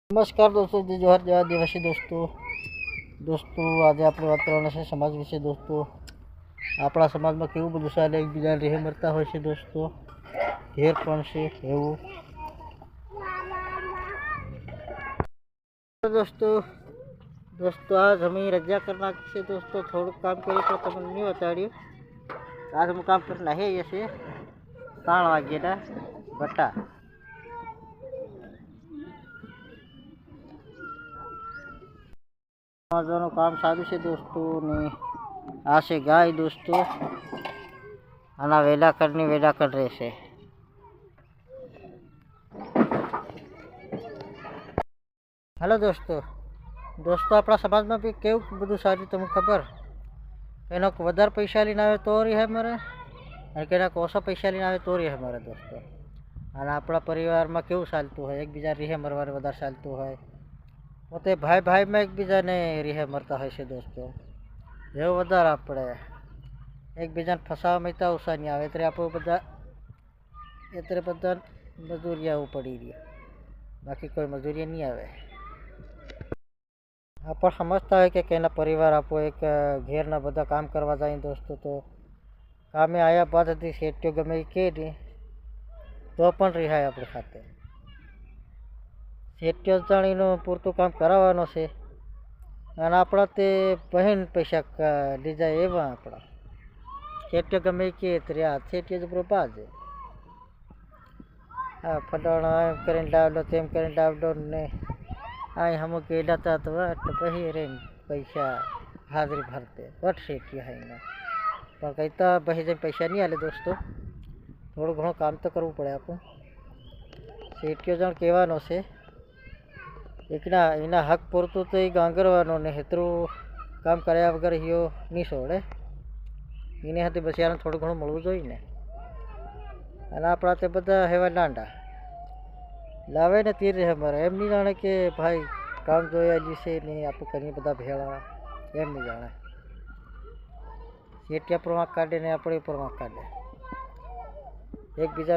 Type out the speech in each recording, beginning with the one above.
नमस्कार दोस्तों, जय जोहर जय आदिवासी दोस्तों आज आप बात करवाना है समाज विषय दोस्तों। अपना समाज में केवू बधु चाले, एकबीजा रेह मरता होय छे दोस्तों। घेर पण छे एवं दोस्तों आज हमें रजा करना छे दोस्तों। थोड़ा काम करी तो तमने नहीं बताड्યું। आज हम काम करना है ये छे 3 वाग्याना बटा समझવાનું કામ સારું છે દોસ્તો ને આ છે ગાય દોસ્તો। આના વેલા કર રહેશે। हेलो दोस्तों अपना समाज में भी केवू बधु सारू तमने खबर। एना वधारे पैसा लीने आवे तो रहे मारे अने केना ओछा पैसा लीने आवे तो रहे मारे दोस्तों। अने आपणा परिवार में केवू चालतुं होय, एकबीजा रेह मरवाने वधारे चालतुं होय। पोते भाई में एकबीजा ने रेह मरता होय छे दोस्तों। एवुं वधारे आपणे एकबीजाने फसावा में तो ओछा नहीं आवे एतरे बधा मजूरिया पड़ी रही, बाकी कोई मजूरिया नहीं आवे। आप समझता है कि केना परिवार आपो एक घेर ना बधा काम करवा जाए दोस्तों। तो कामे आया बाद सेट्यो गमे के नहीं तो पण रिहाय अपने खाते सेट्यो जाणीनो पूरतुं काम कराववानो छे अने आपणा ते बहन पैसा लीजा एवा आपणा सेट्यो गमे के आ सेट्यो जबरो बाज हाँ फलाणो एम करीने लावलो तेम करीने लावलो ने आई हम गेला था तो वट बही रे पैसा हाजरी भरते वट सेट्यो है ना पण कहता बही जन पैसा नहीं आले दोस्तों। थोड़ो घणो काम तो करवू पड़े आपने। सेट्यो जण कहेवानो छे एकना एना हक पूरतुं तो ए गांगरवानो ने हेतरू काम कर्या वगर हियो नहीं छोड़े। एनी हाथे बसियाने थोड़ो घणो मळवुं जोईए ने अने आपणा ते बधा हेवा लांडा लावे ने तीर रहे मारे एम नहीं जाने कि भाई काम जोया जीसे नहीं आप कहीं बधा भेड़ा एम नहीं जाने। सेटिया प्रमाण काढ़े ने अपने प्रमाण काढ़े एक बीजा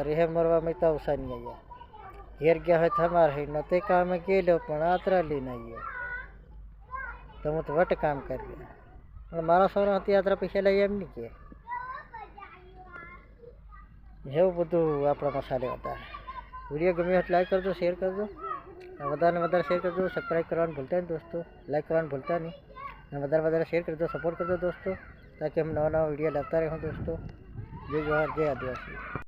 रेह मरवा में तो ओछा नहीं आया। घेर गया है हमार है न ते काम में गेलो पण आतरा लीने आया तो हूँ तो वट काम कर गया पण मारा सोरा आतरा पैसा लई एम नहीं के एवं बधु अपना मसाले वधारे। वीडियो गम्यो तो लाइक कर दो, शेर कर दो, वधारे वधारे शेर कर दो। सब्सक्राइब करवाने भूलता नहीं दोस्तों, लाइक करवाने भूलता नहीं, वधारे वधारे शेर कर दो, सपोर्ट कर दो दोस्तों ताकि हम नवा नवा वीडियो लाता रहें दोस्तों। जय जोहार जय आदिवासी।